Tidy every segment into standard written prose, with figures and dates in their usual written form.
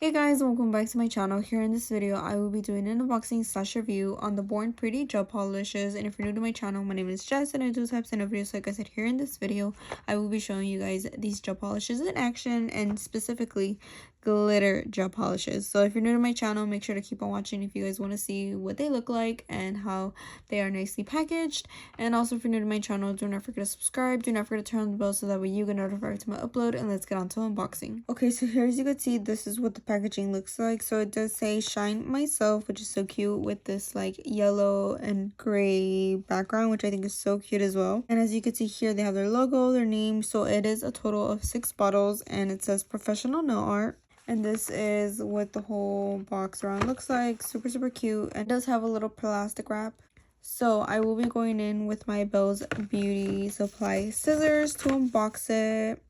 Hey guys, welcome back to my channel. Here in this video, I will be doing an unboxing slash review on the Born Pretty gel polishes. And if you're new to my channel, my name is Jess and I do types of videos. So like I said, here in this video, I will be showing you guys these gel polishes in action, and specifically glitter gel polishes. So if you're new to my channel, make sure to keep on watching if you guys want to see what they look like and how they are nicely packaged. And also, if you're new to my channel, do not forget to subscribe, do not forget to turn on the bell so that way you get notified to my upload. And let's get on to unboxing. Okay, so here as you can see, this is what the packaging looks like. So it does say Shine Myself, which is so cute, with this like yellow and gray background, which I think is so cute as well. And as you can see here, they have their logo, their name. So it is a total of 6 bottles, and it says Professional Nail Art. And this is what the whole box around looks like. Super cute, and it does have a little plastic wrap. So I will be going in with my Bell's Beauty Supply scissors to unbox it.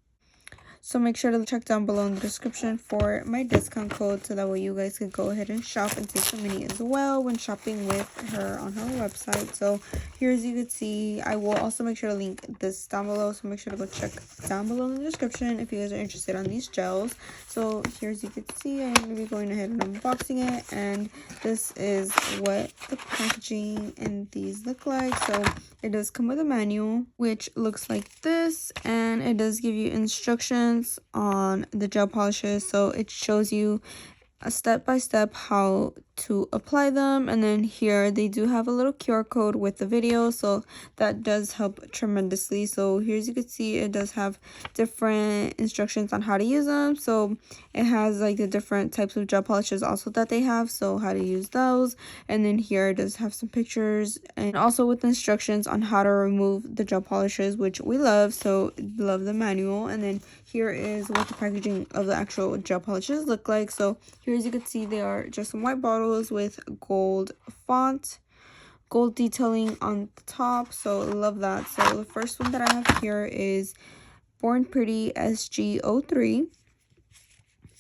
So make sure to check down below in the description for my discount code, so that way you guys can go ahead and shop and save some money as well when shopping with her on her website. So here as you can see, I will also make sure to link this down below, so make sure to go check down below in the description if you guys are interested on these gels. So here as you can see, I'm going to be going ahead and unboxing it, and this is what the packaging and these look like. So it does come with a manual, which looks like this, and it does give you instructions on the gel polishes. So it shows you a step-by-step how to apply them, and then here they do have a little QR code with the video, so that does help tremendously. So here as you can see, it does have different instructions on how to use them. So it has like the different types of gel polishes also that they have, so how to use those. And then here it does have some pictures, and also with instructions on how to remove the gel polishes, which we love. So love the manual. And then here is what the packaging of the actual gel polishes look like. So here as you can see, they are just some white bottles with gold font, gold detailing on the top. So love that. So the first one that I have here is Born Pretty SG03,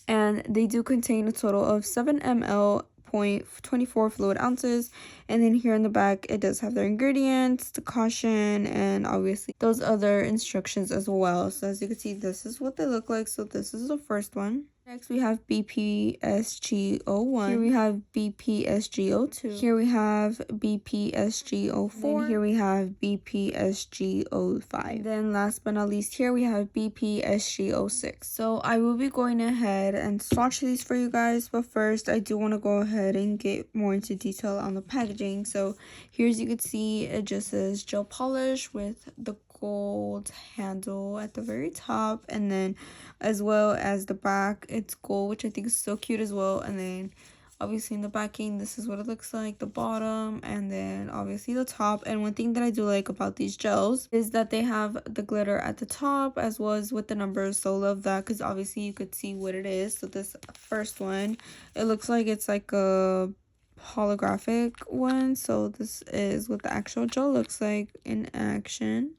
and they do contain a total of 7 ml 0.24 fluid ounces. And then here in the back, it does have their ingredients, the caution, and obviously those other instructions as well. So as you can see, this is what they look like. So this is the first one. Next, we have BPSG01. Here we have BPSG02. Here we have BPSG04. And here we have BPSG05. Then last but not least, here we have BPSG06. So I will be going ahead and swatch these for you guys. But first, I do want to go ahead and get more into detail on the packaging. So here as you can see, it just says gel polish with the gold handle at the very top, and then as well as the back, it's gold, which I think is so cute as well. And then obviously in the backing, this is what it looks like, the bottom, and then obviously the top. And one thing that I do like about these gels is that they have the glitter at the top as well as with the numbers. So love that, because obviously you could see what it is. So this first one, it looks like it's like a holographic one. So this is what the actual gel looks like in action.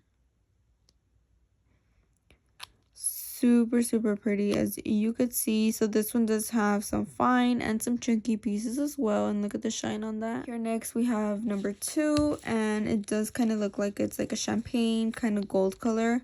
Super pretty, as you could see. So this one does have some fine and some chunky pieces as well, and look at the shine on that. Here next we have number 2, and it does kind of look like it's like a champagne kind of gold color.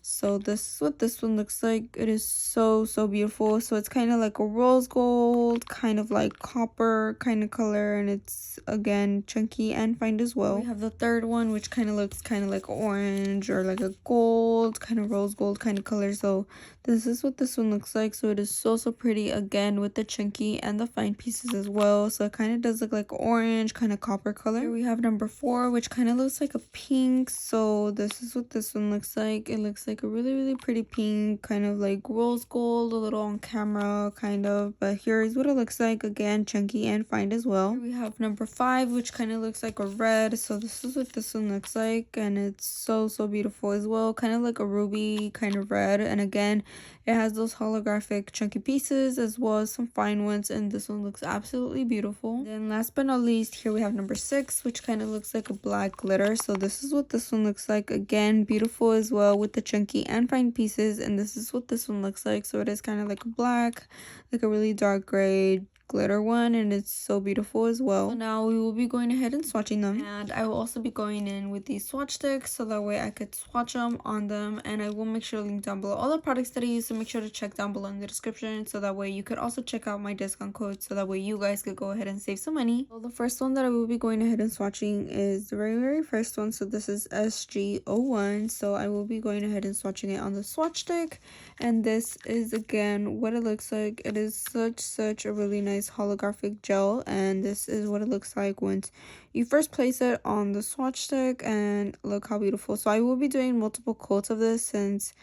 So this is what this one looks like. It is so beautiful. So it's kind of like a rose gold, kind of like copper kind of color, and it's again chunky and fine as well. We have the third one, which kind of looks kind of like orange or like a gold, kind of rose gold kind of color. So this is what this one looks like. So it is so pretty, again with the chunky and the fine pieces as well. So it kind of does look like orange, kind of copper color. Here we have number 4, which kind of looks like a pink. So this is what this one looks like. It looks like a really pretty pink, kind of like rose gold, a little on camera kind of, but here is what it looks like, again chunky and fine as well. Here we have number 5, which kind of looks like a red. So this is what this one looks like, and it's so beautiful as well, kind of like a ruby kind of red. And again, it has those holographic chunky pieces as well as some fine ones, and this one looks absolutely beautiful. Then last but not least, here we have number 6, which kind of looks like a black glitter. So this is what this one looks like, again beautiful as well with the chunky and fine pieces. And this is what this one looks like. So it is kind of like a black, like a really dark gray glitter one, and it's so beautiful as well. So now we will be going ahead and swatching them, and I will also be going in with these swatch sticks so that way I could swatch them on them, and I will make sure to link down below all the products that I use, so make sure to check down below in the description so that way you could also check out my discount code so that way you guys could go ahead and save some money. So the first one that I will be going ahead and swatching is the very first one. So this is SG01. So I will be going ahead and swatching it on the swatch stick, and this is again what it looks like. It is such a really nice holographic gel, and this is what it looks like once you first place it on the swatch stick, and look how beautiful. So I will be doing multiple coats of this since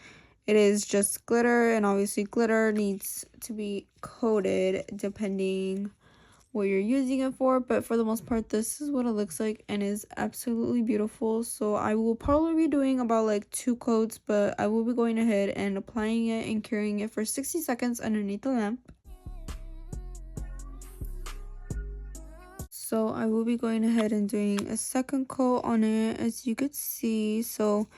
it is just glitter, and obviously glitter needs to be coated depending what you're using it for, but for the most part this is what it looks like and is absolutely beautiful. So I will probably be doing about like 2 coats, but I will be going ahead and applying it and curing it for 60 seconds underneath the lamp. So I will be going ahead and doing a second coat on it, as you could see. So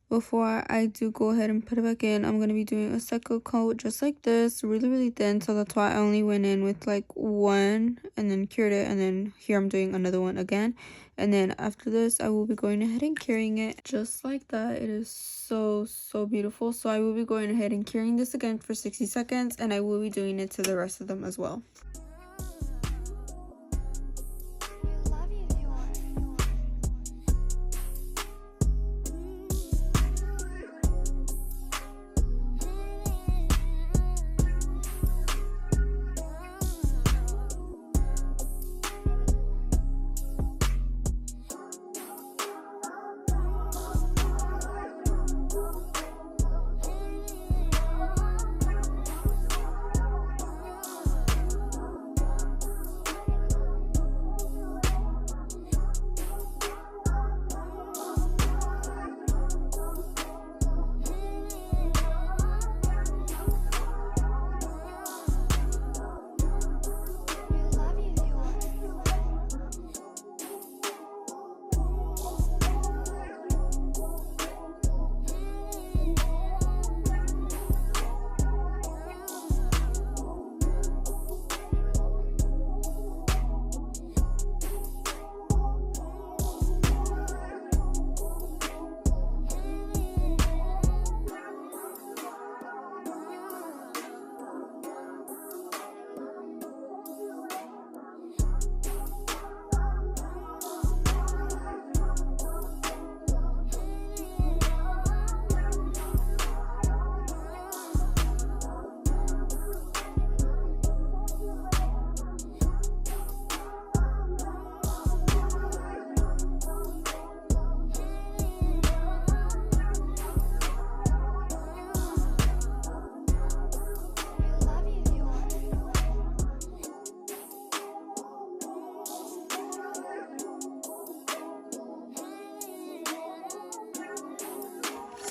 before I do go ahead and put it back in, I'm going to be doing a second coat just like this, really thin. So that's why I only went in with like one and then cured it, and then here I'm doing another one again. And then after this I will be going ahead and curing it just like that. It is so beautiful. So I will be going ahead and curing this again for 60 seconds, and I will be doing it to the rest of them as well.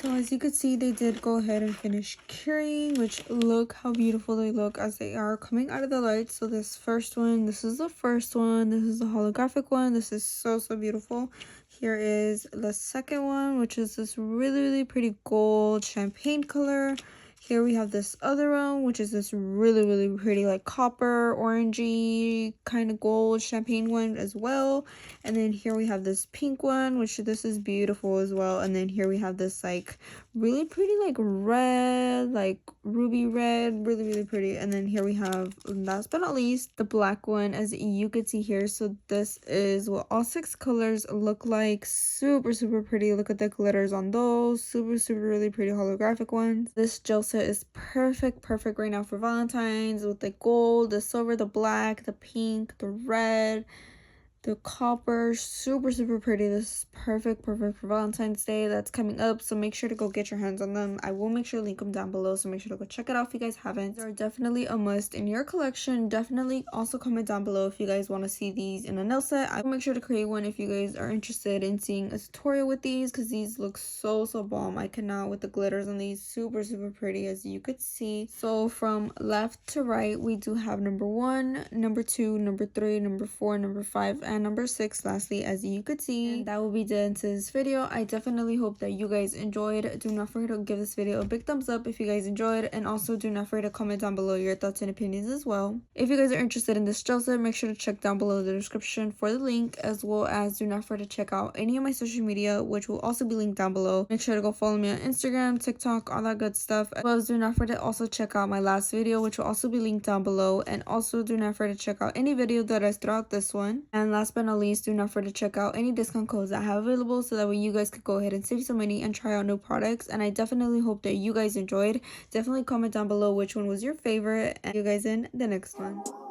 So as you can see, they did go ahead and finish curing, which look how beautiful they look as they are coming out of the light. So this first one, this is the first one, this is the holographic one. This is so beautiful. Here is the second one, which is this really pretty gold champagne color. Here we have this other one, which is this really pretty like copper orangey kind of gold champagne one as well. And then here we have this pink one, which this is beautiful as well. And then here we have this like really pretty like red, like ruby red, really pretty. And then here we have, last but not least, the black one, as you could see here. So this is what all 6 colors look like. Super pretty. Look at the glitters on those. Super really pretty holographic ones. This gel set is perfect right now for Valentine's, with the gold, the silver, the black, the pink, the red, the copper. Super pretty. This is perfect for Valentine's Day that's coming up, so make sure to go get your hands on them. I will make sure to link them down below, so make sure to go check it out if you guys haven't. They're definitely a must in your collection. Definitely also comment down below if you guys want to see these in a nail set. I will make sure to create one if you guys are interested in seeing a tutorial with these, because these look so bomb. I cannot with the glitters on these. Super pretty, as you could see. So from left to right, we do have number 1, number 2, number 3, number 4, number 5, And number 6, lastly, as you could see. And that will be the end to this video. I definitely hope that you guys enjoyed. Do not forget to give this video a big thumbs up if you guys enjoyed, and also do not forget to comment down below your thoughts and opinions as well. If you guys are interested in this gel set, make sure to check down below the description for the link, as well as do not forget to check out any of my social media, which will also be linked down below. Make sure to go follow me on Instagram, TikTok, all that good stuff. As well as do not forget to also check out my last video, which will also be linked down below, and also do not forget to check out any video that I throughout this one. And last but not least, do not forget to check out any discount codes that I have available, so that way you guys could go ahead and save some money and try out new products. And I definitely hope that you guys enjoyed. Definitely comment down below which one was your favorite, and see you guys in the next one.